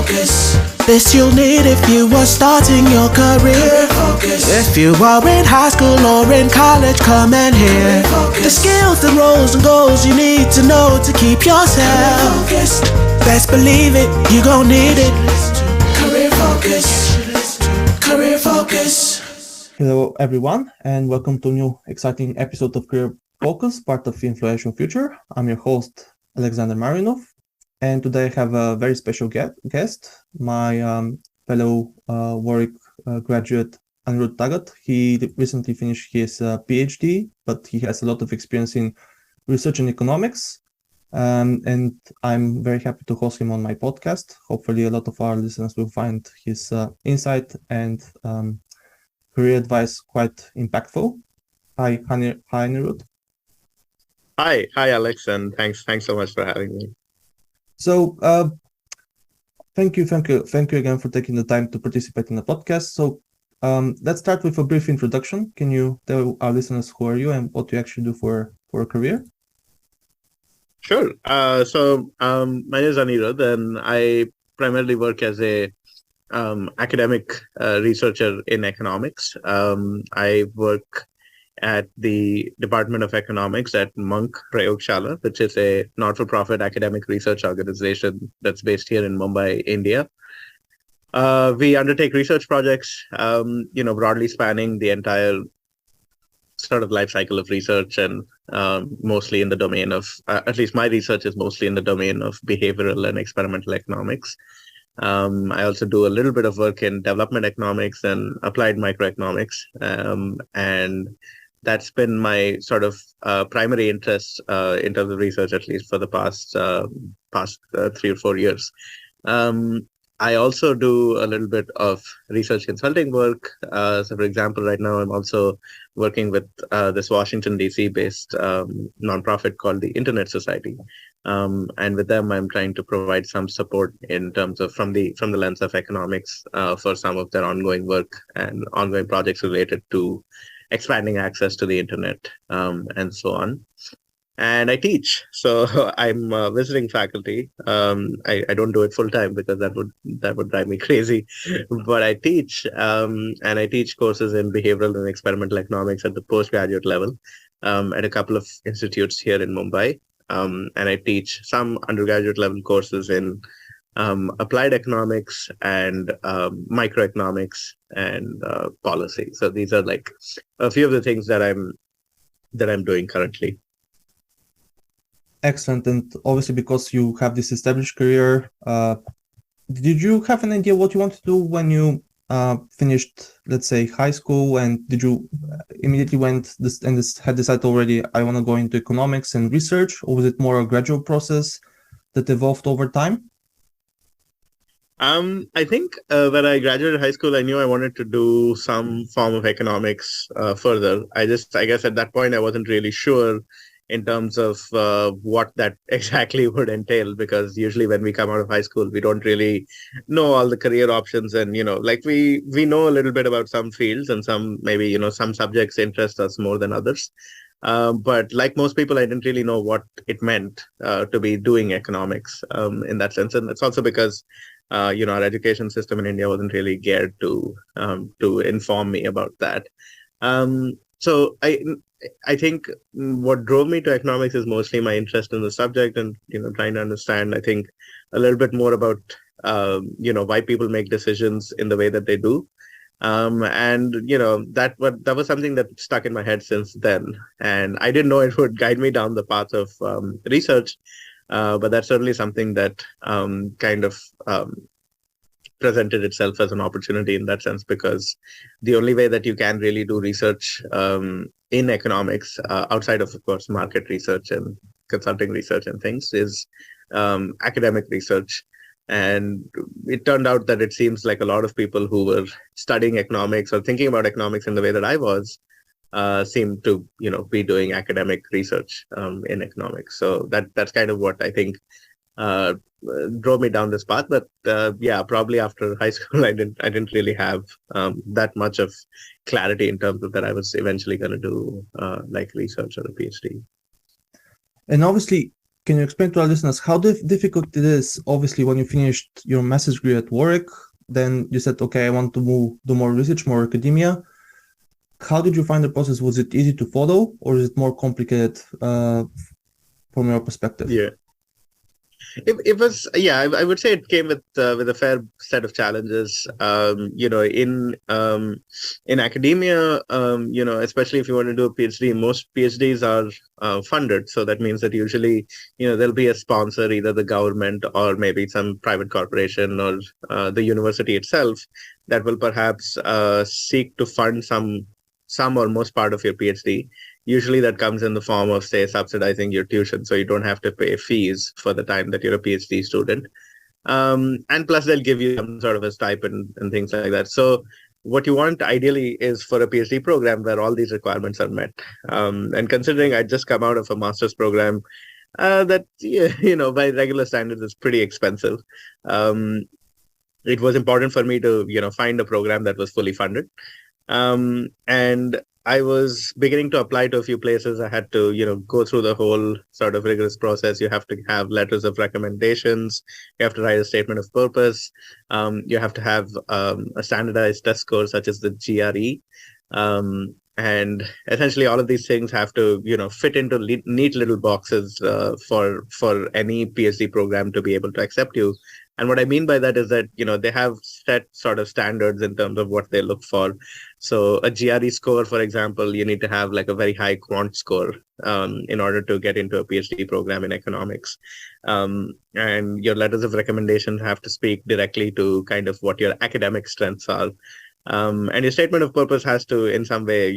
focus. This you'll need if you are starting your career focus. If you are in high school or in college, come and hear the skills, the roles and goals you need to know to keep yourself focused. Best believe it, you gon' need it. Career focus. Career focus. Hello everyone, and welcome to a new exciting episode of Career Focus, part of Influential Future. I'm your host, Alexander Marinov, and today I have a very special guest, my fellow Warwick graduate, Anirudh Tagat. He recently finished his PhD, but he has a lot of experience in research in economics, and I'm very happy to host him on my podcast. Hopefully a lot of our listeners will find his insight and career advice quite impactful. Hi, Anirudh. Hi, Alex, and thanks so much for having me. So, thank you again for taking the time to participate in the podcast. So, let's start with a brief introduction. Can you tell our listeners who are you and what you actually do for a career? Sure. So, my name is Anirudh, and I primarily work as a academic researcher in economics. I work at the Department of Economics at Monk Prayogshala, which is a not-for-profit academic research organization that's based here in Mumbai, India. We undertake research projects, broadly spanning the entire sort of life cycle of research, and mostly in the domain of, at least my research is mostly in the domain of behavioral and experimental economics. I also do a little bit of work in development economics and applied microeconomics, and that's been my sort of primary interest in terms of research, at least for the past 3 or 4 years. I also do a little bit of research consulting work. So, for example, right now I'm also working with this Washington, D.C. based nonprofit called the Internet Society. And with them, I'm trying to provide some support in terms of from the lens of economics for some of their ongoing work and ongoing projects related to expanding access to the internet and so on. And I teach, so I'm visiting faculty. I don't do it full time because that would drive me crazy. But I teach, and I teach courses in behavioral and experimental economics at the postgraduate level at a couple of institutes here in Mumbai. And I teach some undergraduate level courses in applied economics and microeconomics and policy. So these are like a few of the things that I'm doing currently. Excellent. And obviously, because you have this established career, did you have an idea what you wanted to do when you finished, let's say, high school? And did you immediately had decided already, I want to go into economics and research? Or was it more a gradual process that evolved over time? I think when I graduated high school, I knew I wanted to do some form of economics further. I guess at that point, I wasn't really sure in terms of what that exactly would entail, because usually when we come out of high school, we don't really know all the career options. And, like we know a little bit about some fields, and some maybe, some subjects interest us more than others. But like most people, I didn't really know what it meant to be doing economics in that sense. And it's also because our education system in India wasn't really geared to inform me about that. So I think what drove me to economics is mostly my interest in the subject and trying to understand, I think, a little bit more about why people make decisions in the way that they do. And that was something that stuck in my head since then. And I didn't know it would guide me down the path of research. But that's certainly something that kind of presented itself as an opportunity in that sense, because the only way that you can really do research in economics, outside of course, market research and consulting research and things, is academic research. And it turned out that it seems like a lot of people who were studying economics or thinking about economics in the way that I was, seem to be doing academic research in economics. So that's kind of what I think drove me down this path. But probably after high school, I didn't really have that much of clarity in terms of that I was eventually going to do like research or a PhD. And obviously, can you explain to our listeners how difficult it is? Obviously, when you finished your master's degree at Warwick, then you said, okay, I want to do more research, more academia. How did you find the process? Was it easy to follow, or is it more complicated from your perspective? Yeah. It was, yeah, I would say it came with a fair set of challenges. In academia, especially if you want to do a PhD, most PhDs are funded. So that means that usually, there'll be a sponsor, either the government or maybe some private corporation or the university itself, that will perhaps seek to fund some or most part of your PhD. Usually that comes in the form of, say, subsidizing your tuition, so you don't have to pay fees for the time that you're a PhD student. And plus they'll give you some sort of a stipend and things like that. So what you want ideally is for a PhD program where all these requirements are met. And considering I'd just come out of a master's program that, by regular standards is pretty expensive, it was important for me to, find a program that was fully funded. And I was beginning to apply to a few places. I had to, go through the whole sort of rigorous process. You have to have letters of recommendations. You have to write a statement of purpose. You have to have a standardized test score, such as the GRE. And essentially, all of these things have to, fit into neat little boxes for any PhD program to be able to accept you. And what I mean by that is that, they have set sort of standards in terms of what they look for. So a GRE score, for example, you need to have like a very high quant score in order to get into a PhD program in economics. And your letters of recommendation have to speak directly to kind of what your academic strengths are. And your statement of purpose has to, in some way,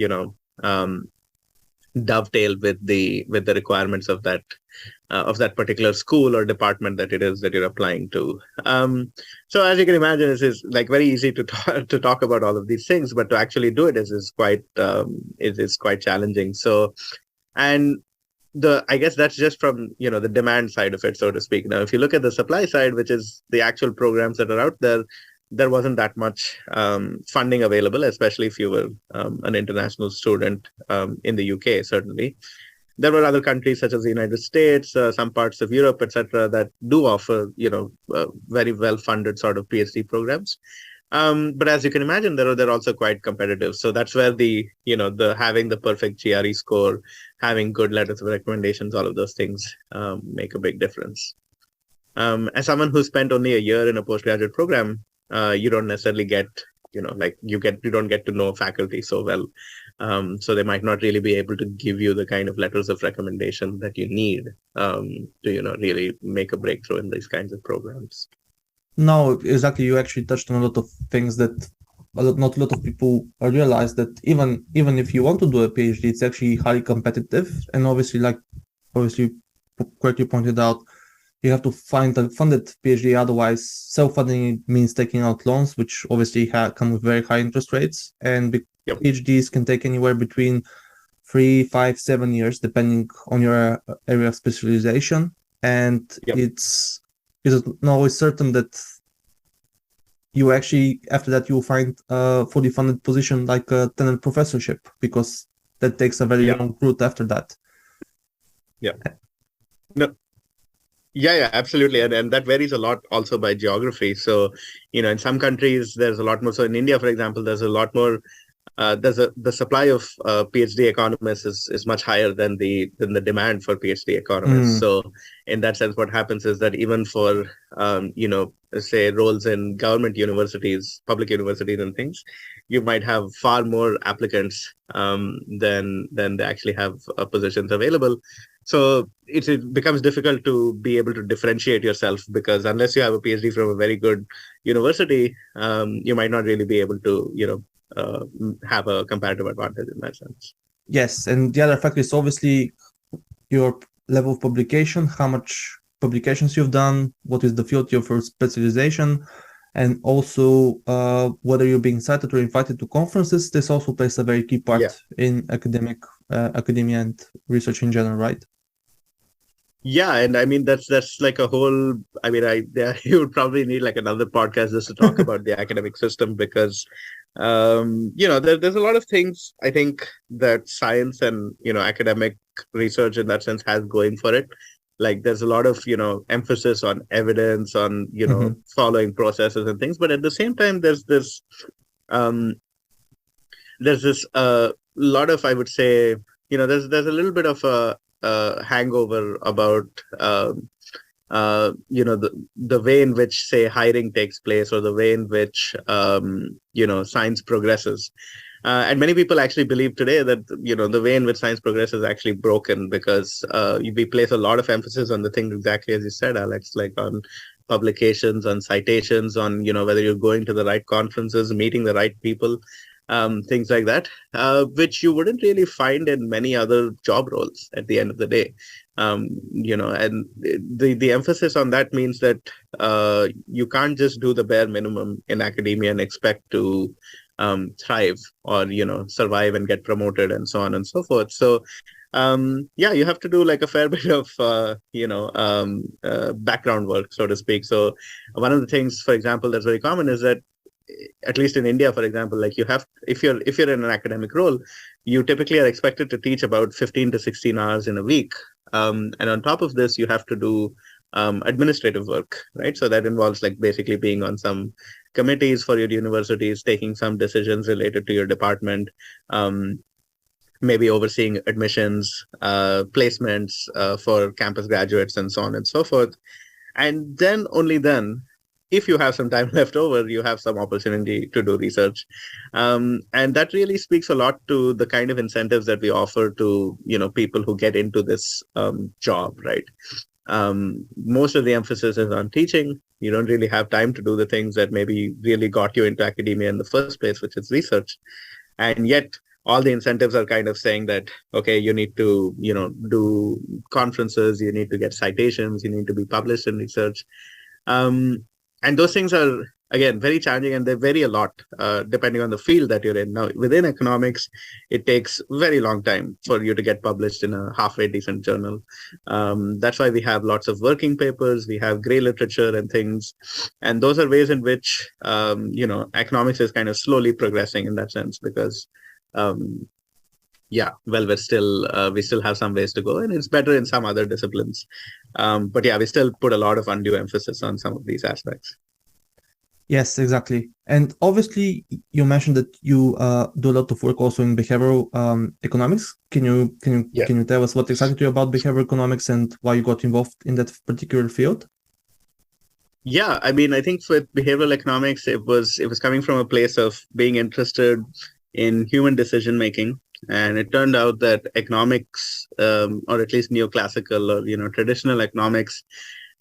dovetail with the requirements of that particular school or department that it is that you're applying to. So as you can imagine, it is like very easy to talk about all of these things, but to actually do it is quite challenging. So, and I guess that's just from the demand side of it, so to speak. Now, if you look at the supply side, which is the actual programs that are out there, there wasn't that much funding available, especially if you were an international student in the UK, certainly. There were other countries such as the United States, some parts of Europe, etc., that do offer, very well-funded sort of PhD programs. But as you can imagine, they're also quite competitive. So that's where the having the perfect GRE score, having good letters of recommendations, all of those things make a big difference. As someone who spent only a year in a postgraduate program, you don't necessarily get, you don't get to know faculty so well. So they might not really be able to give you the kind of letters of recommendation that you need to, really make a breakthrough in these kinds of programs. No, exactly. You actually touched on a lot of things that not a lot of people realize, that even if you want to do a PhD, it's actually highly competitive. And obviously correctly pointed out, you have to find a funded PhD. Otherwise, self-funding means taking out loans, which obviously come with very high interest rates. And Yep. PhDs can take anywhere between 3, 5, 7 years, depending on your area of specialization. And Yep. it's not always certain that you actually, after that, you will find a fully funded position like a tenant professorship, because that takes a very long route after that. Yeah. No. Yeah, absolutely. And that varies a lot also by geography. So, in some countries, there's a lot more. So in India, for example, there's a lot more. The supply of PhD economists is much higher than the demand for PhD economists. So in that sense, what happens is that even for, say roles in government universities, public universities and things, you might have far more applicants than they actually have positions available. So it becomes difficult to be able to differentiate yourself, because unless you have a PhD from a very good university, you might not really be able to, have a comparative advantage in that sense. Yes, and the other factor is obviously your level of publication, how much publications you've done, what is the field of your specialization, and also whether you're being cited or invited to conferences. This also plays a very key part in academia and research in general, right? Yeah, and I mean that's like a whole. I mean, you would probably need like another podcast just to talk about the academic system, because there's a lot of things I think that science and academic research in that sense has going for it. like there's a lot of emphasis on evidence, on following processes and things, but at the same time um, there's this lot of, I would say, there's a little bit of a hangover about the way in which, say, hiring takes place, or the way in which science progresses. And many people actually believe today that the way in which science progresses is actually broken, because we place a lot of emphasis on the things exactly as you said, Alex, like on publications, on citations, on whether you're going to the right conferences, meeting the right people, things like that, which you wouldn't really find in many other job roles at the end of the day. And the emphasis on that means that you can't just do the bare minimum in academia and expect to thrive, or survive and get promoted and so on and so forth. So you have to do like a fair bit of background work, so to speak. So one of the things, for example, that's very common is that, at least in India, for example, like if you're in an academic role, you typically are expected to teach about 15 to 16 hours in a week. And on top of this, you have to do administrative work, right? So that involves like basically being on some committees for your universities, taking some decisions related to your department, maybe overseeing admissions, placements for campus graduates, and so on and so forth. And then, only then, if you have some time left over, you have some opportunity to do research. And that really speaks a lot to the kind of incentives that we offer to, people who get into this job, right? Most of the emphasis is on teaching. You don't really have time to do the things that maybe really got you into academia in the first place, which is research. And yet, all the incentives are kind of saying that, okay, you need to, do conferences, you need to get citations, you need to be published in research. And those things are, again, very challenging, and they vary a lot depending on the field that you're in. Now, within economics, it takes a very long time for you to get published in a halfway decent journal. That's why we have lots of working papers, we have gray literature and things. And those are ways in which, economics is kind of slowly progressing in that sense, because we still have some ways to go, and it's better in some other disciplines. But we still put a lot of undue emphasis on some of these aspects. Yes, exactly. And obviously, you mentioned that you do a lot of work also in behavioral economics. Can you tell us what exactly about behavioral economics and why you got involved in that particular field? Yeah, I mean, I think with behavioral economics, it was coming from a place of being interested in human decision making. And it turned out that economics, or at least neoclassical or traditional economics,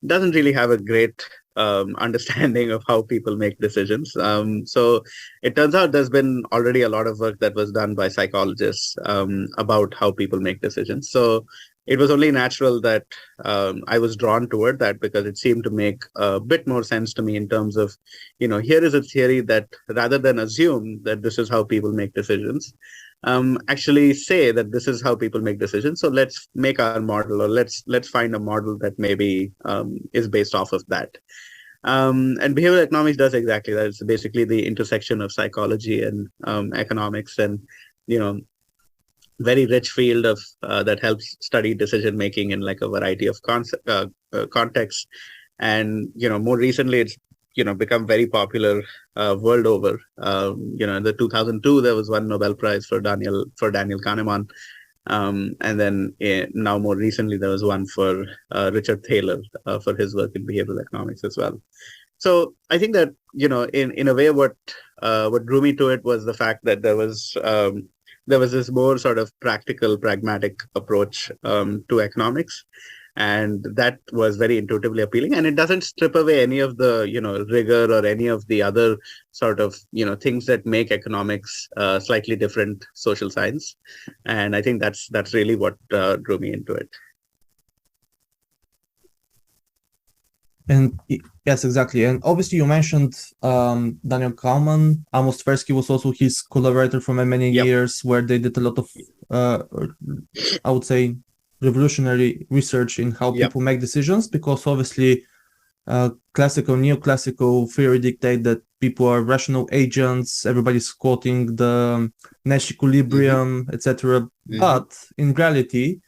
doesn't really have a great understanding of how people make decisions. So it turns out there's been already a lot of work that was done by psychologists about how people make decisions. So it was only natural that I was drawn toward that, because it seemed to make a bit more sense to me in terms of, here is a theory that, rather than assume that this is how people make decisions, actually say that this is how people make decisions. So let's make our model, or let's find a model that maybe is based off of that. And behavioral economics does exactly that. It's basically the intersection of psychology and economics, and very rich field of that helps study decision making in like a variety of contexts. And more recently, it's become very popular world over. In the 2002, there was one Nobel Prize for Daniel Kahneman, and then now more recently there was one for Richard Thaler for his work in behavioral economics as well. So I think that in a way, what drew me to it was the fact that there was this more sort of practical, pragmatic approach to economics. And that was very intuitively appealing, and it doesn't strip away any of the rigor or any of the other sort of things that make economics slightly different social science. And I think that's really what drew me into it. And yes, exactly. And obviously, you mentioned Daniel Kahneman. Amos Tversky was also his collaborator for many years, where they did a lot of, I would say, revolutionary research in how people make decisions, because obviously neoclassical theory dictate that people are rational agents, everybody's quoting the Nash equilibrium, etc. But in reality,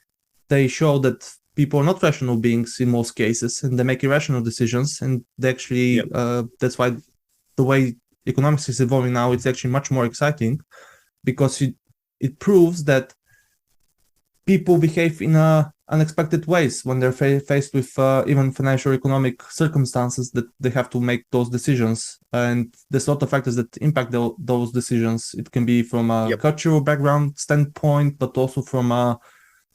they show that people are not rational beings in most cases, and they make irrational decisions. And they actually, that's why the way economics is evolving now, it's actually much more exciting, because it proves that people behave in unexpected ways when they're faced with even financial or economic circumstances that they have to make those decisions. And there's a lot of factors that impact those decisions. It can be from a cultural background standpoint, but also from a,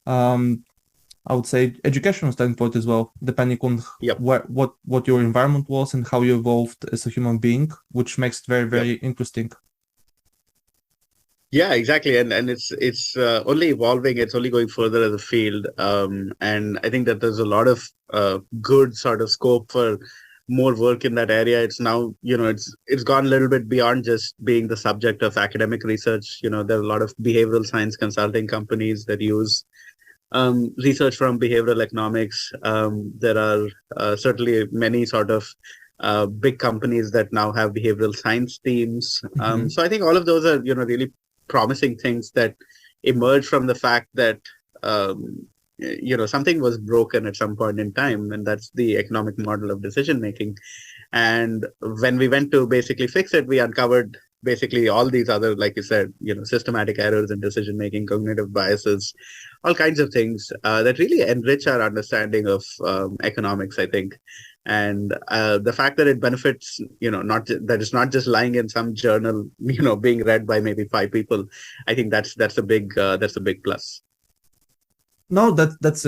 I would say, educational standpoint as well, depending on what your environment was and how you evolved as a human being, which makes it very, very interesting. Yeah, exactly, and it's only evolving. It's only going further as a field, and I think that there's a lot of good sort of scope for more work in that area. It's now, it's gone a little bit beyond just being the subject of academic research. There are a lot of behavioral science consulting companies that use research from behavioral economics. There are certainly many sort of big companies that now have behavioral science teams. So I think all of those are, really promising things that emerge from the fact that something was broken at some point in time, and that's the economic model of decision making. And when we went to basically fix it, we uncovered basically all these other, like you said, systematic errors in decision making, cognitive biases, all kinds of things that really enrich our understanding of economics, I think. And the fact that it benefits, that it's not just lying in some journal, being read by maybe 5 people, I think that's a big plus. No, that's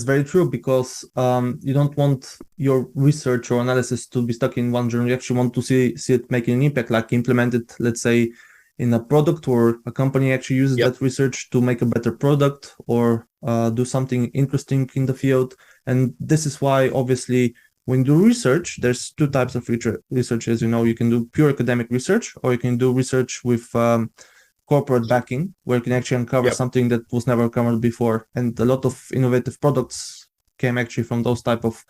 very true, because you don't want your research or analysis to be stuck in one journal. You actually want to see it making an impact, like implemented, let's say, in a product, or a company actually uses that research to make a better product or do something interesting in the field. And this is why, obviously, when you do research, there's 2 types of research. As you know, you can do pure academic research, or you can do research with corporate backing, where you can actually uncover something that was never covered before. And a lot of innovative products came actually from those type of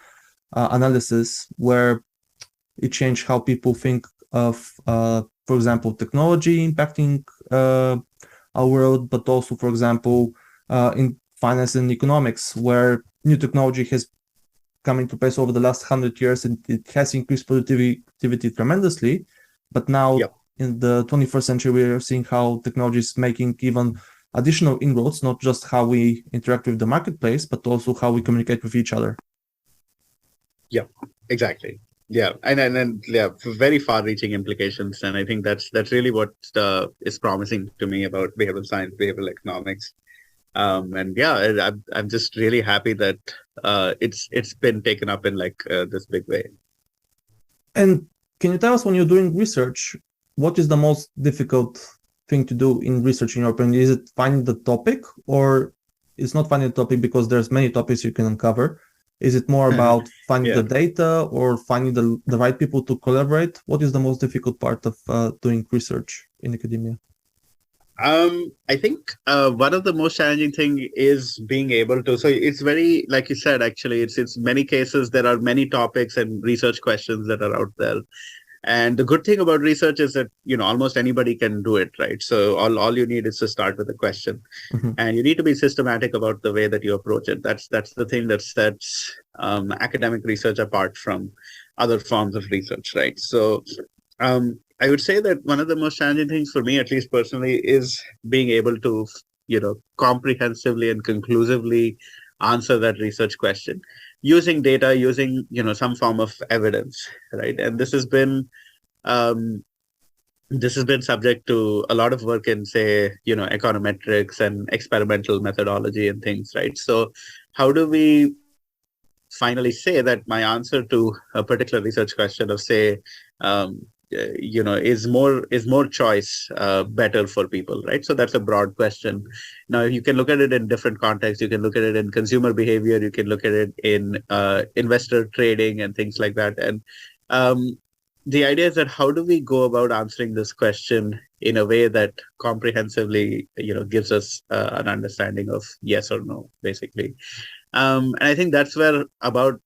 analysis, where it changed how people think of, for example, technology impacting our world, but also, for example, in finance and economics, where new technology has come into place over the last 100 years, and it has increased productivity tremendously. But now in the 21st century, we are seeing how technology is making even additional inroads, not just how we interact with the marketplace, but also how we communicate with each other. Yeah, exactly. Yeah, and very far-reaching implications, and I think that's really what is promising to me about behavioral science, behavioral economics. And I'm just really happy that it's been taken up in this big way. And can you tell us, when you're doing research, what is the most difficult thing to do in research in your opinion? Is it finding the topic, or it's not finding the topic because there's many topics you can uncover? Is it more about finding the data, or finding the right people to collaborate? What is the most difficult part of doing research in academia? I think one of the most challenging thing is being able to, so it's very, like you said, actually, it's many cases, there are many topics and research questions that are out there. And the good thing about research is that, almost anybody can do it, right? So all you need is to start with a question, and you need to be systematic about the way that you approach it. That's the thing that sets academic research apart from other forms of research, right? So I would say that one of the most challenging things for me, at least personally, is being able to, comprehensively and conclusively answer that research question using data, using, some form of evidence, right? And this has been subject to a lot of work in, say, econometrics and experimental methodology and things, right? So how do we finally say that my answer to a particular research question of, say, is more choice better for people, right? So that's a broad question. Now, you can look at it in different contexts. You can look at it in consumer behavior. You can look at it in investor trading and things like that. And the idea is that how do we go about answering this question in a way that comprehensively, gives us an understanding of yes or no, basically. And I think that's where about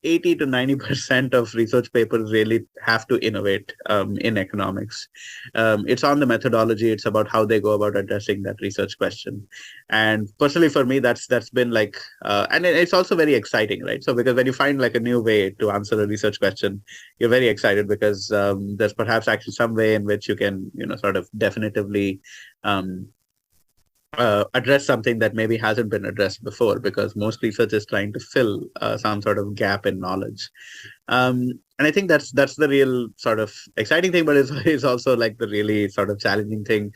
80 to 90% of research papers really have to innovate in economics. It's on the methodology. It's about how they go about addressing that research question. And personally, for me, that's been like, and it's also very exciting, right? So because when you find like a new way to answer a research question, you're very excited because there's perhaps actually some way in which you can, sort of definitively address something that maybe hasn't been addressed before, because most research is trying to fill some sort of gap in knowledge. And I think that's the real sort of exciting thing, but it's also like the really sort of challenging thing.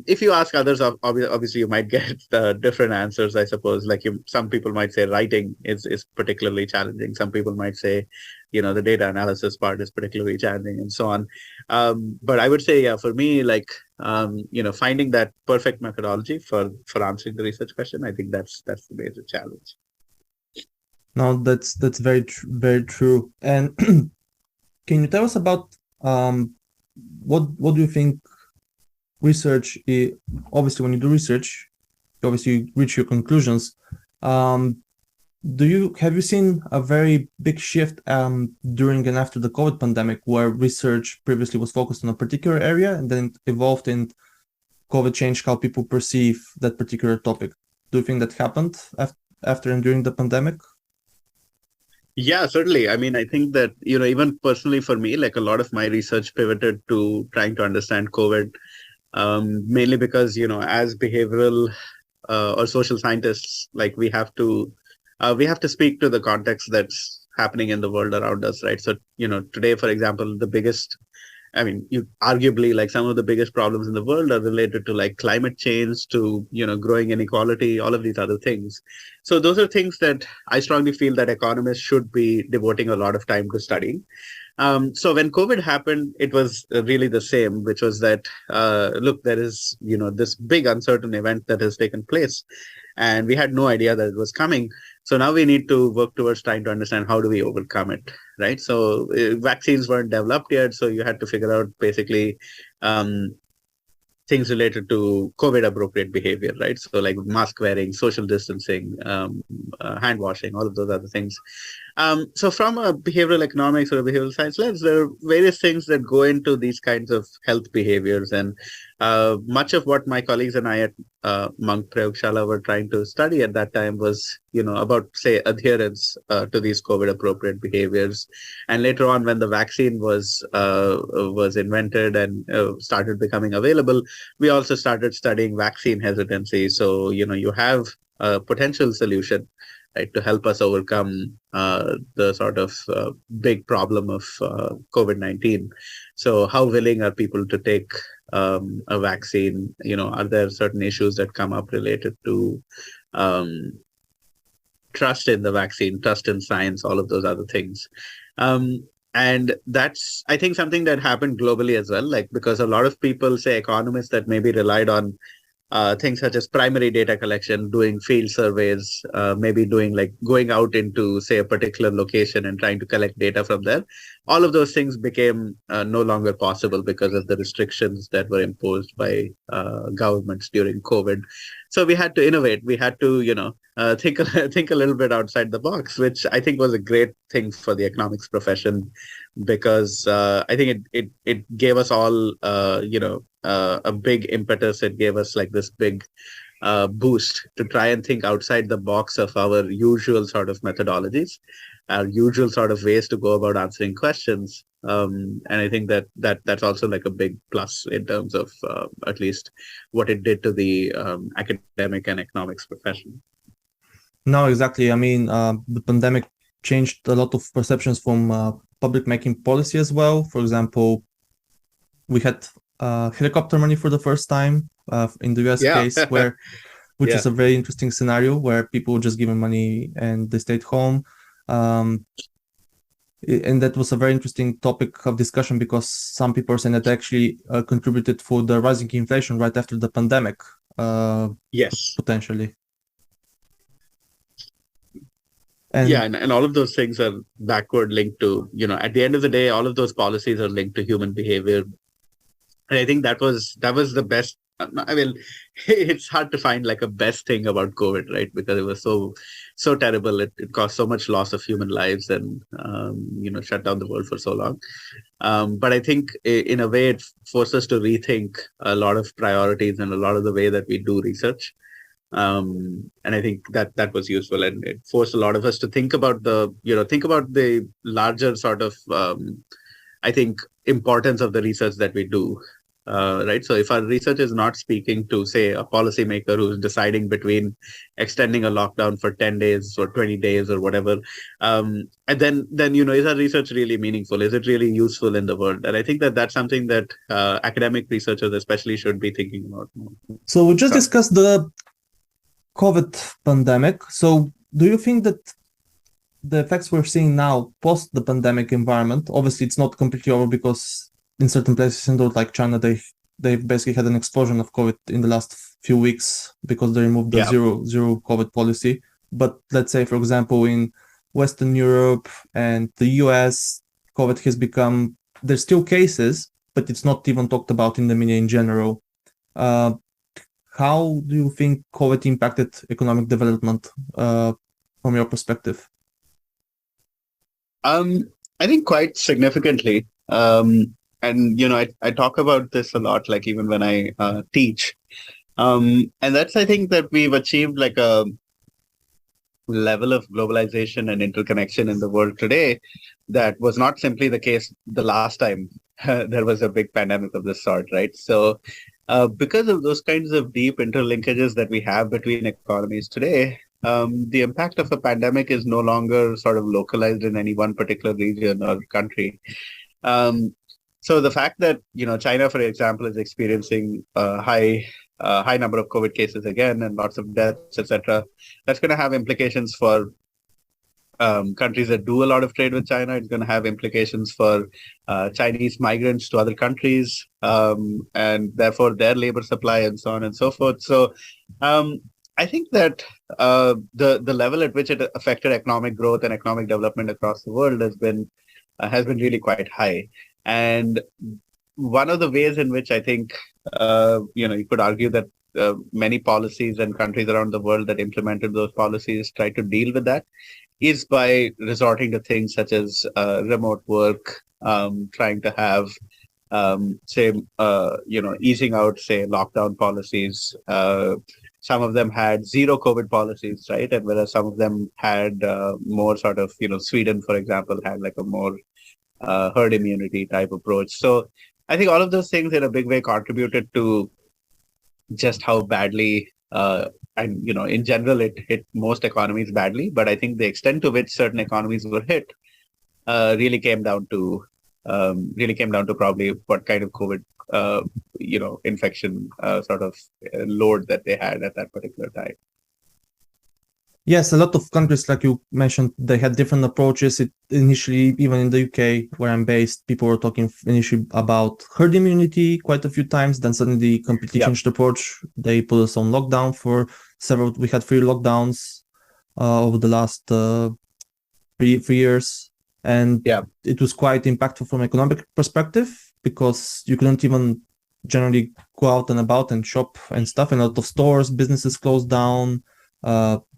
If you ask others, obviously you might get different answers, I suppose. Like some people might say writing is particularly challenging. Some people might say, the data analysis part is particularly challenging, and so on. But I would say, yeah, for me, like, finding that perfect methodology for answering the research question, I think that's the major challenge. No, that's very very true. And can you tell us about what do you think research is? Obviously, when you do research, obviously you reach your conclusions. Have you seen a very big shift during and after the COVID pandemic, where research previously was focused on a particular area and then it evolved and COVID changed how people perceive that particular topic? Do you think that happened after and during the pandemic? Yeah, certainly. I mean, I think that, even personally for me, like a lot of my research pivoted to trying to understand COVID, mainly because, as behavioral or social scientists, like we have to speak to the context that's happening in the world around us, right? So, today, for example, arguably like some of the biggest problems in the world are related to like climate change, to, growing inequality, all of these other things. So those are things that I strongly feel that economists should be devoting a lot of time to studying. So when COVID happened, it was really the same, which was that, look, there is, this big uncertain event that has taken place, and we had no idea that it was coming. So now we need to work towards trying to understand how do we overcome it, right? So vaccines weren't developed yet, so you had to figure out basically things related to COVID appropriate behavior, right? So like mask wearing, social distancing, hand washing, all of those other things. So from a behavioral economics or a behavioral science lens, there are various things that go into these kinds of health behaviors. And much of what my colleagues and I at Monk Prayogshala were trying to study at that time was, about, say, adherence to these COVID appropriate behaviors. And later on, when the vaccine was invented and started becoming available, we also started studying vaccine hesitancy. So, you have a potential solution, right, to help us overcome the sort of big problem of COVID-19. So how willing are people to take a vaccine? Are there certain issues that come up related to trust in the vaccine, trust in science, all of those other things? And that's, I think, something that happened globally as well, like because a lot of people, say economists that maybe relied on things such as primary data collection, doing field surveys, maybe doing like going out into, say, a particular location and trying to collect data from there. All of those things became no longer possible because of the restrictions that were imposed by governments during COVID. So we had to innovate. We had to, think a little bit outside the box, which I think was a great thing for the economics profession, because I think it gave us all, a big impetus. It gave us like this big boost to try and think outside the box of our usual sort of methodologies, our usual sort of ways to go about answering questions. And I think that's also like a big plus in terms of at least what it did to the academic and economics profession. No, exactly. I mean, the pandemic changed a lot of perceptions from public making policy as well. For example, we had helicopter money for the first time in the US case, which is a very interesting scenario where people just given money and they stayed home. And that was a very interesting topic of discussion, because some people are saying that actually contributed for the rising inflation right after the pandemic. Yes. Potentially. And all of those things are backward linked to, at the end of the day, all of those policies are linked to human behavior. And I think that was the best I mean, it's hard to find like a best thing about COVID, right? Because it was so terrible. It caused so much loss of human lives and shut down the world for so long. But I think in a way it forced us to rethink a lot of priorities and a lot of the way that we do research. And I think that was useful, and it forced a lot of us to think about the larger sort of I think importance of the research that we do. Right. So if our research is not speaking to, say, a policymaker who's deciding between extending a lockdown for 10 days or 20 days or whatever, and then is our research really meaningful? Is it really useful in the world? And I think that's something that academic researchers especially should be thinking about more. So we just discussed the COVID pandemic. So do you think that the effects we're seeing now post the pandemic environment, obviously it's not completely over because in certain places in the world like China, they've basically had an explosion of COVID in the last few weeks because they removed the zero COVID policy. But let's say, for example, in Western Europe and the US, COVID has become, there's still cases, but it's not even talked about in the media in general. How do you think COVID impacted economic development from your perspective? I think quite significantly. And, I talk about this a lot, like even when I teach. And that's, I think, that we've achieved like a level of globalization and interconnection in the world today that was not simply the case the last time there was a big pandemic of this sort, right? So because of those kinds of deep interlinkages that we have between economies today, the impact of a pandemic is no longer sort of localized in any one particular region or country. So the fact that, China, for example, is experiencing a high number of COVID cases again and lots of deaths, etc., that's going to have implications for countries that do a lot of trade with China. It's going to have implications for Chinese migrants to other countries, and therefore their labor supply and so on and so forth. So I think that the level at which it affected economic growth and economic development across the world has been really quite high. And one of the ways in which I think, you could argue that many policies and countries around the world that implemented those policies tried to deal with that is by resorting to things such as remote work, trying to have, easing out, say, lockdown policies. Some of them had zero COVID policies, right? And whereas some of them had more sort of, Sweden, for example, had like a more herd immunity type approach. So I think all of those things in a big way contributed to just how badly, and in general, it hit most economies badly. But I think the extent to which certain economies were hit really came down to probably what kind of COVID, infection sort of load that they had at that particular time. Yes, a lot of countries, like you mentioned, they had different approaches. Initially, even in the UK, where I'm based, people were talking initially about herd immunity quite a few times. Then suddenly completely changed the approach. They put us on lockdown for we had 3 lockdowns over the last 3 years. And it was quite impactful from an economic perspective because you couldn't even generally go out and about and shop and stuff. And a lot of stores, businesses closed down.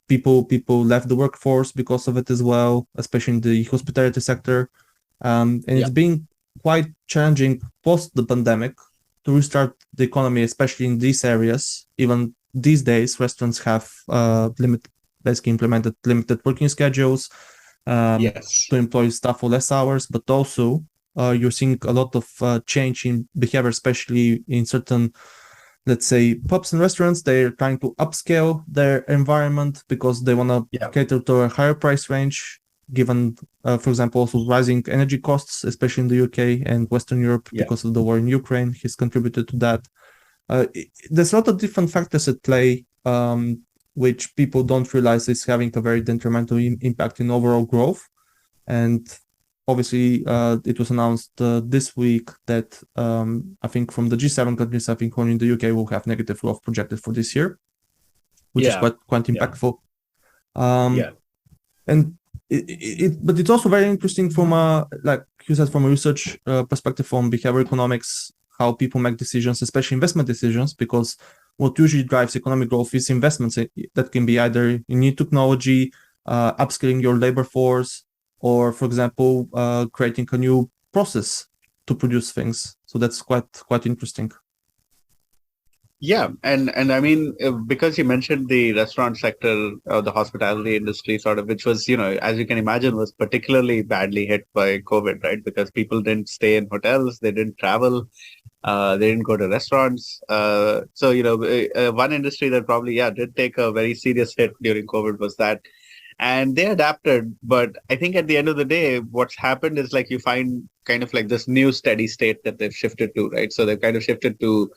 People left the workforce because of it as well, especially in the hospitality sector. And it's been quite challenging post the pandemic to restart the economy, especially in these areas. Even these days, restaurants have basically implemented limited working schedules to employ staff for less hours, but also you're seeing a lot of change in behavior, especially in certain, let's say, pubs and restaurants. They're trying to upscale their environment because they want to cater to a higher price range, given, for example, also rising energy costs, especially in the UK and Western Europe because of the war in Ukraine has contributed to that. There's a lot of different factors at play, which people don't realize is having a very detrimental impact in overall growth. And obviously, it was announced this week that I think from the G7 countries, I think only in the UK will have negative growth projected for this year, which is quite impactful. And but it's also very interesting from like you said, from a research perspective, from behavioral economics, how people make decisions, especially investment decisions, because what usually drives economic growth is investments that can be either in new technology, upskilling your labor force, or, for example, creating a new process to produce things. So that's quite interesting. Yeah, and I mean, because you mentioned the restaurant sector, the hospitality industry, sort of, which was, as you can imagine, was particularly badly hit by COVID, right? Because people didn't stay in hotels, they didn't travel, they didn't go to restaurants. So, one industry that probably, did take a very serious hit during COVID was that. And they adapted, but I think at the end of the day, what's happened is like you find kind of like this new steady state that they've shifted to, right? So they've kind of shifted to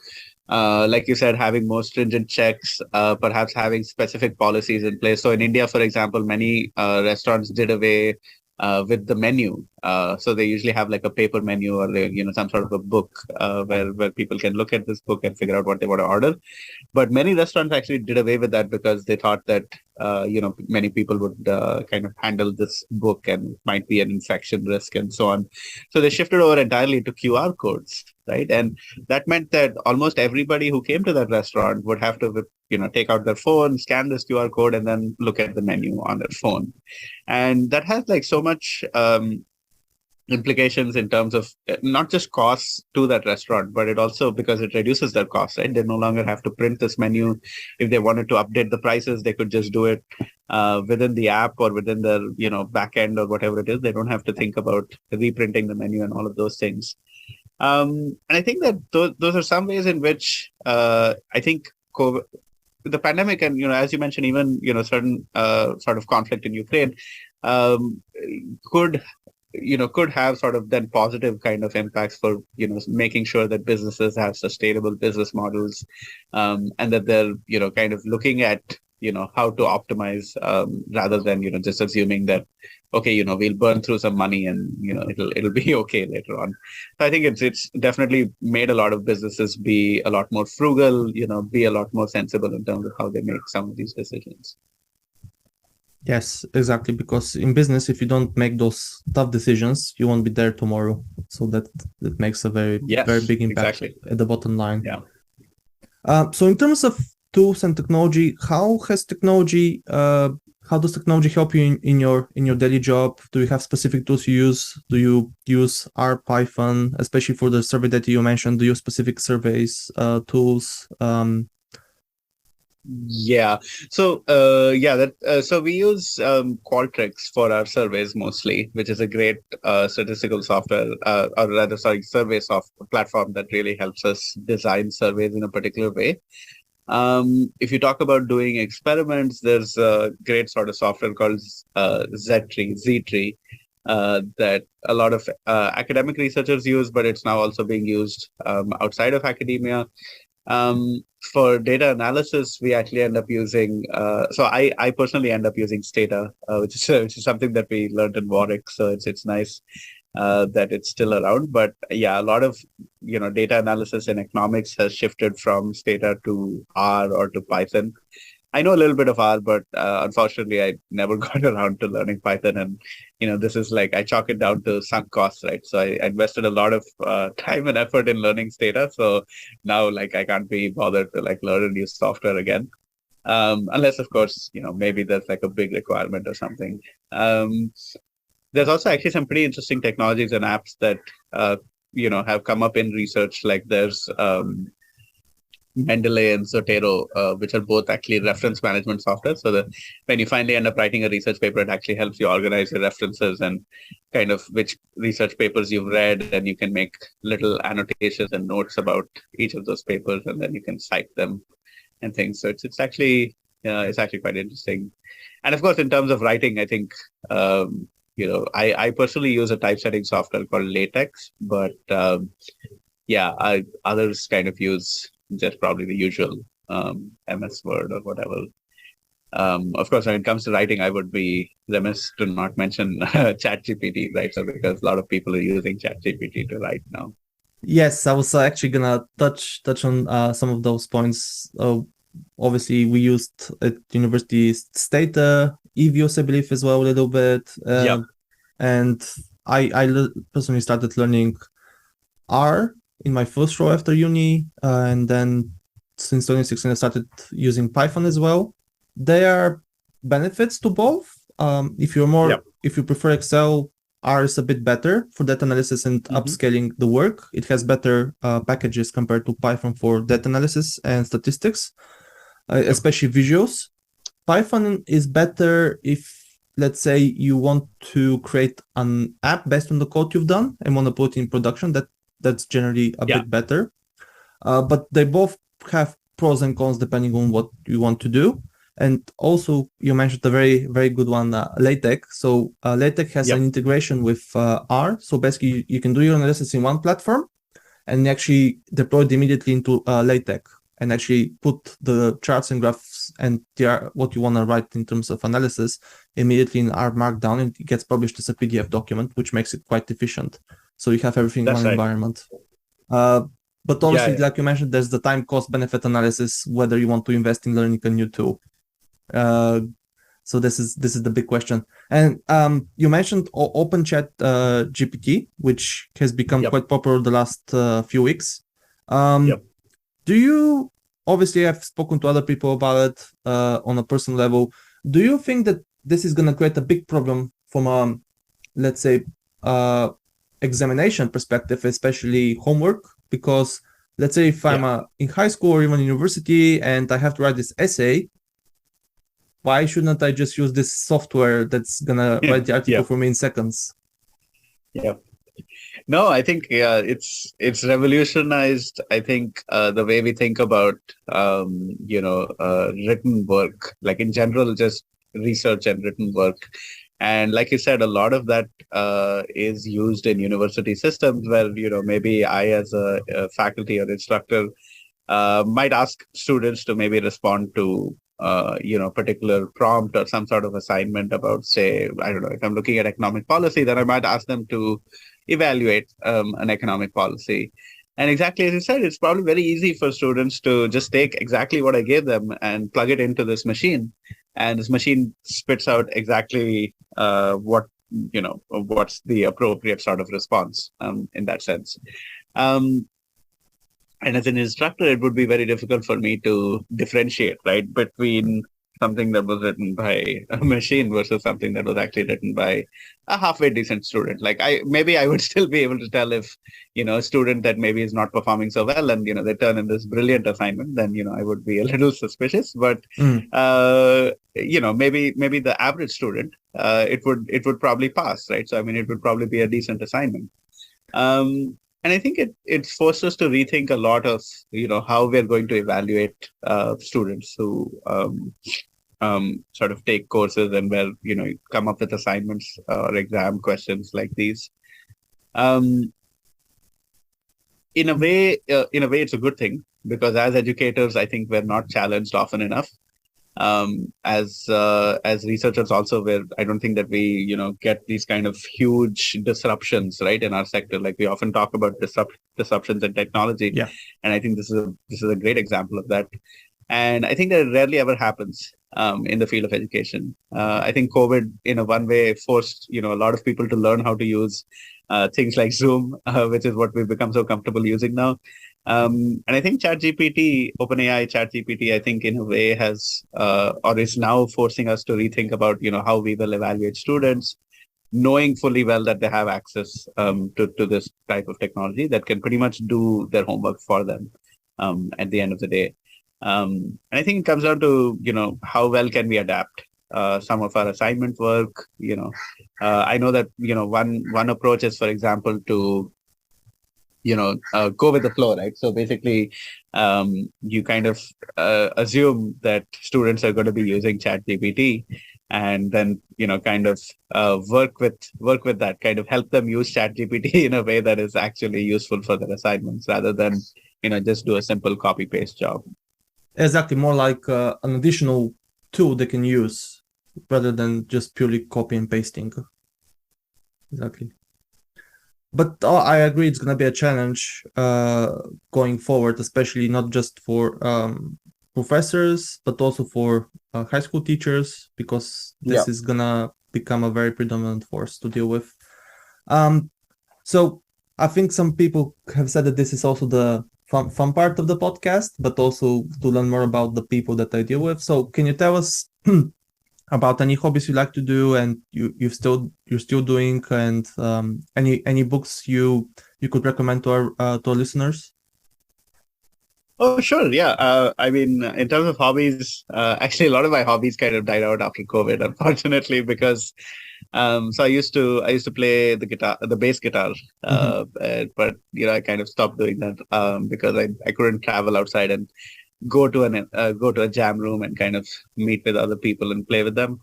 like you said, having more stringent checks, perhaps having specific policies in place. So in India, for example, many restaurants did away with the menu. So they usually have like a paper menu or some sort of a book where people can look at this book and figure out what they want to order. But many restaurants actually did away with that because they thought that many people would kind of handle this book and might be an infection risk and so on. So they shifted over entirely to QR codes, right? And that meant that almost everybody who came to that restaurant would have to take out their phone, scan this QR code, and then look at the menu on their phone. And that has like so much implications in terms of not just costs to that restaurant, but it also, because it reduces their costs, right? They no longer have to print this menu. If they wanted to update the prices, they could just do it within the app or within the back end or whatever it is. They don't have to think about reprinting the menu and all of those things. And I think that those are some ways in which I think COVID, the pandemic, and as you mentioned, even certain sort of conflict in Ukraine could have sort of then positive kind of impacts for making sure that businesses have sustainable business models, and that they're kind of looking at how to optimize rather than just assuming that okay we'll burn through some money and it'll be okay later on. So I think it's definitely made a lot of businesses be a lot more frugal, be a lot more sensible in terms of how they make some of these decisions. Yes, exactly. Because in business, if you don't make those tough decisions, you won't be there tomorrow. So that makes a very big impact at the bottom line. Yeah. So in terms of tools and technology, how does technology help you in your daily job? Do you have specific tools you use? Do you use R, Python, especially for the survey data you mentioned? Do you use specific surveys tools? Yeah. So so we use Qualtrics for our surveys mostly, which is a great statistical software, survey software platform that really helps us design surveys in a particular way. If you talk about doing experiments, there's a great sort of software called Z-Tree that a lot of academic researchers use, but it's now also being used outside of academia. For data analysis, we actually end up using, so I personally end up using Stata, which is something that we learned in Warwick. So it's nice that it's still around. But yeah, a lot of, data analysis in economics has shifted from Stata to R or to Python. I know a little bit of R, but unfortunately, I never got around to learning Python. And, this is like, I chalk it down to sunk costs, right? So I invested a lot of time and effort in learning Stata. So now, like, I can't be bothered to, like, learn a new software again. Unless, of course, maybe there's, like, a big requirement or something. There's also actually some pretty interesting technologies and apps that, have come up in research. Like, there's Mendeley and Zotero, which are both actually reference management software. So that when you finally end up writing a research paper, it actually helps you organize your references and kind of which research papers you've read, and you can make little annotations and notes about each of those papers, and then you can cite them and things. So it's actually quite interesting. And of course, in terms of writing, I think I personally use a typesetting software called LaTeX, but others kind of use just probably the usual MS Word or whatever. Of course, when it comes to writing, I would be remiss to not mention ChatGPT, right? So because a lot of people are using ChatGPT to write now. Yes, I was actually gonna touch on some of those points. Obviously, we used at university Stata, EVIOS, I believe, as well a little bit. And I personally started learning R in my first role after uni, and then since 2016 I started using Python as well. There are benefits to both. If you're more, if you prefer Excel, R is a bit better for data analysis and upscaling the work. It has better packages compared to Python for data analysis and statistics, especially visuals. Python is better if, let's say, you want to create an app based on the code you've done and want to put it in production. That's generally a bit better. But they both have pros and cons depending on what you want to do. And also, you mentioned a very, very good one, LaTeX. So LaTeX has an integration with R. So basically, you can do your analysis in one platform and actually deploy it immediately into LaTeX and actually put the charts and graphs and what you want to write in terms of analysis immediately in R Markdown, and it gets published as a PDF document, which makes it quite efficient. So you have everything in one environment. But obviously, like you mentioned, there's the time cost benefit analysis, whether you want to invest in learning a new tool. So this is the big question. And you mentioned OpenChat GPT, which has become quite popular the last few weeks. Do you, obviously I've spoken to other people about it on a personal level. Do you think that this is going to create a big problem from a, let's say, examination perspective, especially homework? Because let's say if I'm in high school or even university and I have to write this essay, why shouldn't I just use this software that's going to write the article for me in seconds? No, I think it's revolutionized. I think the way we think about written work, like in general, just research and written work. And like you said, a lot of that is used in university systems where maybe I, as a faculty or instructor, might ask students to maybe respond to particular prompt or some sort of assignment about, say, I don't know, if I'm looking at economic policy, then I might ask them to evaluate an economic policy. And exactly as you said, it's probably very easy for students to just take exactly what I gave them and plug it into this machine. And this machine spits out exactly what's the appropriate sort of response in that sense. And as an instructor, it would be very difficult for me to differentiate, right, between something that was written by a machine versus something that was actually written by a halfway decent student. Like I would still be able to tell if, a student that maybe is not performing so well and, they turn in this brilliant assignment, then, I would be a little suspicious. But, maybe the average student, it would probably pass, right? So, I mean, it would probably be a decent assignment. And I think it forced us to rethink a lot of, how we're going to evaluate students who sort of take courses and where, come up with assignments or exam questions like these. In a way, it's a good thing, because as educators, I think we're not challenged often enough. As researchers also, where I don't think that we get these kind of huge disruptions, right, in our sector. Like we often talk about disruptions in technology, and I think this is a great example of that. And I think that it rarely ever happens in the field of education. I think COVID, in a one way, forced a lot of people to learn how to use things like Zoom, which is what we've become so comfortable using now. And I think OpenAI ChatGPT, I think in a way has, or is now forcing us to rethink about, how we will evaluate students, knowing fully well that they have access to this type of technology that can pretty much do their homework for them at the end of the day. And I think it comes down to, how well can we adapt some of our assignment work. I know that, one approach is, for example, to go with the flow, right? So basically, you kind of assume that students are going to be using ChatGPT, and then kind of work with that, kind of help them use ChatGPT in a way that is actually useful for their assignments, rather than just do a simple copy paste job. Exactly, more like an additional tool they can use rather than just purely copy and pasting. Exactly. But I agree, it's going to be a challenge going forward, especially not just for professors, but also for high school teachers, because this is going to become a very predominant force to deal with. So I think some people have said that this is also the fun part of the podcast, but also to learn more about the people that I deal with. So can you tell us about any hobbies you like to do and you're still doing, and any books you could recommend to our listeners? Oh, sure. Yeah. I mean, in terms of hobbies, actually, a lot of my hobbies kind of died out after COVID, unfortunately, because so I used to play the guitar, the bass guitar, but I kind of stopped doing that because I couldn't travel outside and go to a jam room and kind of meet with other people and play with them.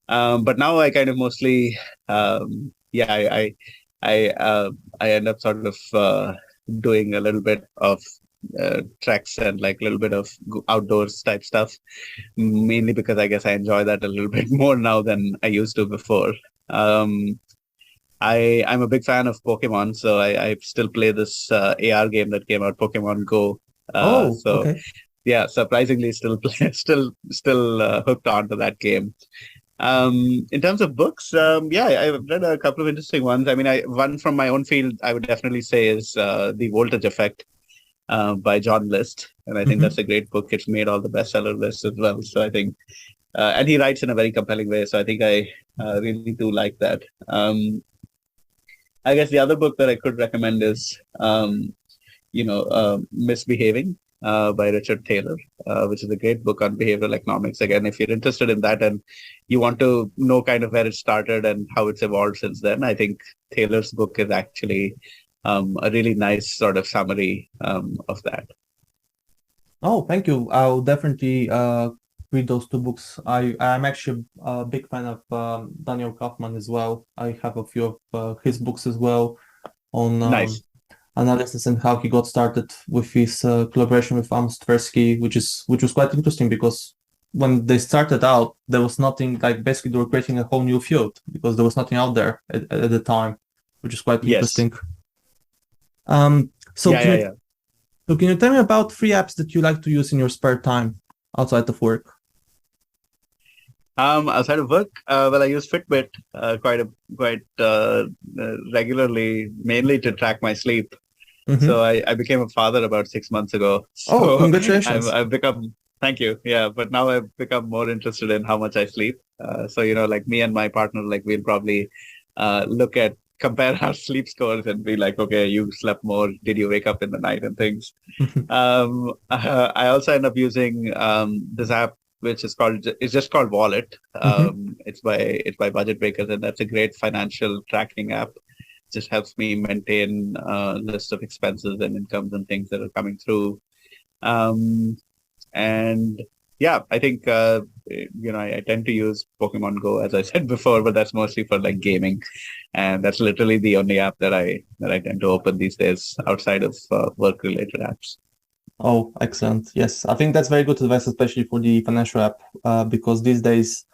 But now I kind of mostly, I end up sort of doing a little bit of treks and like a little bit of outdoors type stuff, mainly because I guess I enjoy that a little bit more now than I used to before. I'm a big fan of Pokemon, so I still play this AR game that came out, Pokemon Go. Okay. Yeah, surprisingly still hooked on to that game. In terms of books, I've read a couple of interesting ones. I mean, one from my own field, I would definitely say is The Voltage Effect by John List. And I think that's a great book. It's made all the bestseller lists as well. So I think, and he writes in a very compelling way. So I think I really do like that. I guess the other book that I could recommend is, Misbehaving by Richard Taylor, which is a great book on behavioral economics. Again, if you're interested in that and you want to know kind of where it started and how it's evolved since then, I think Taylor's book is actually a really nice sort of summary of that. Oh, thank you. I'll definitely read those two books. I'm actually a big fan of Daniel Kahneman as well. I have a few of his books as well on Nice. analysis and how he got started with his collaboration with Amos Tversky, which was quite interesting because when they started out, there was nothing, like basically they were creating a whole new field because there was nothing out there at the time, which is quite interesting. So can you tell me about 3 apps that you like to use in your spare time outside of work? Outside of work, well, I use Fitbit quite regularly, mainly to track my sleep. So I became a father about 6 months ago. So congratulations! I've become, thank you. Yeah, but now I've become more interested in how much I sleep. So like me and my partner, like we'll probably compare our sleep scores and be like, okay, you slept more. Did you wake up in the night and things? I also end up using this app, which is just called Wallet. It's by Budget Breakers, and that's a great financial tracking app. It just helps me maintain a list of expenses and incomes and things that are coming through. And yeah, I think I tend to use Pokemon Go, as I said before, but that's mostly for like gaming, and that's literally the only app that I tend to open these days outside of work-related apps. Oh, excellent. Yes, I think that's very good advice, especially for the financial app, because these days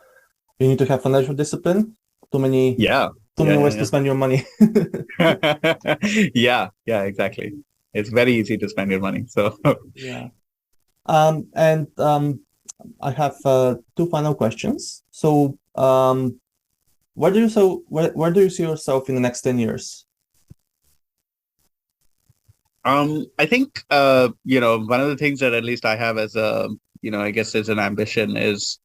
you need to have financial discipline. Too many ways to spend your money. Yeah, exactly. It's very easy to spend your money. So yeah. I have 2 final questions. So, where do you see yourself in the next 10 years? I think one of the things that at least I have as I guess as an ambition is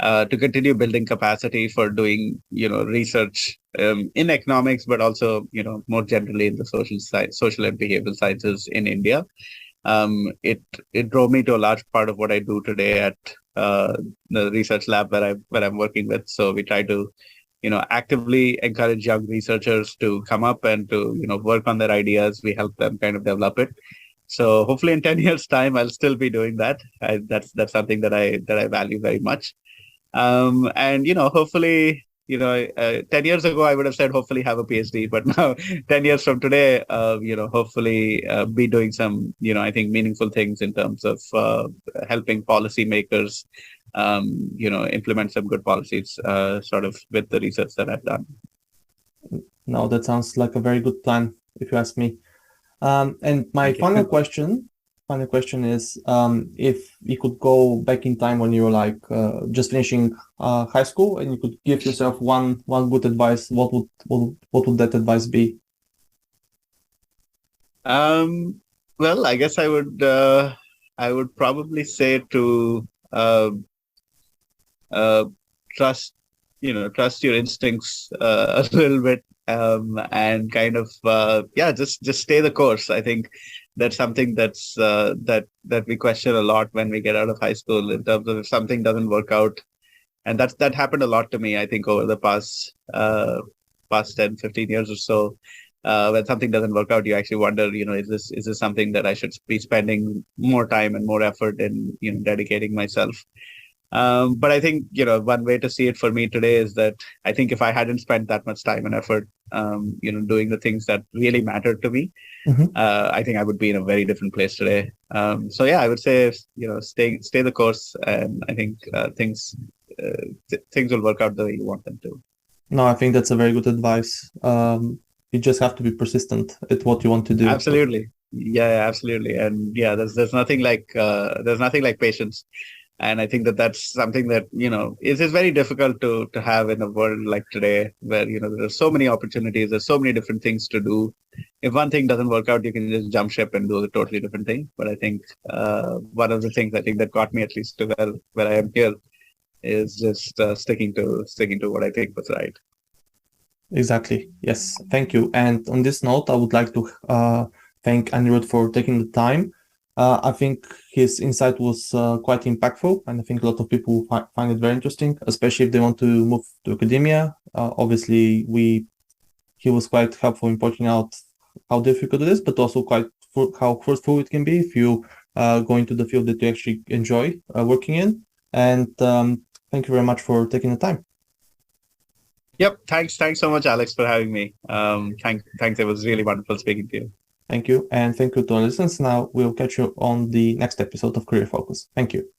to continue building capacity for doing research in economics, but also more generally in the social and behavioral sciences in India. It drove me to a large part of what I do today at the research lab where I'm working with. So we try to actively encourage young researchers to come up and to work on their ideas. We help them kind of develop it. So hopefully in 10 years time I'll still be doing that. That's something that I value very much. And hopefully 10 years ago I would have said hopefully have a PhD, but now 10 years from today hopefully be doing some I think meaningful things in terms of helping policymakers implement some good policies sort of with the research that I've done. No, that sounds like a very good plan, if you ask me. And my final question is, if you could go back in time when you were like just finishing high school and you could give yourself one good advice, what would that advice be? Well, I guess I would probably say to uh, trust, trust your instincts a little bit, and kind of, yeah, just stay the course. I think that's something that we question a lot when we get out of high school, in terms of if something doesn't work out. And that happened a lot to me, I think, over the past 10, 15 years or so. When something doesn't work out, you actually wonder, is this something that I should be spending more time and more effort in, dedicating myself. But I think, one way to see it for me today is that I think if I hadn't spent that much time and effort, doing the things that really mattered to me, Mhm. I think I would be in a very different place today. So yeah, I would say, stay the course, and I think things will work out the way you want them to. No, I think that's a very good advice. You just have to be persistent at what you want to do. Absolutely. Yeah, absolutely. And yeah, there's nothing like patience. And I think that's something that, is very difficult to have in a world like today, where, there are so many opportunities, there's so many different things to do. If one thing doesn't work out, you can just jump ship and do a totally different thing. But I think one of the things I think that got me at least to where I am here is just sticking to what I think was right. Exactly. Yes. Thank you. And on this note, I would like to thank Anirudh for taking the time. I think his insight was quite impactful, and I think a lot of people find it very interesting, especially if they want to move to academia. Obviously, he was quite helpful in pointing out how difficult it is, but also how fruitful it can be if you go into the field that you actually enjoy working in. And thank you very much for taking the time. Yep. Thanks so much, Alex, for having me. Thanks. It was really wonderful speaking to you. Thank you. And thank you to our listeners. Now we'll catch you on the next episode of Career Focus. Thank you.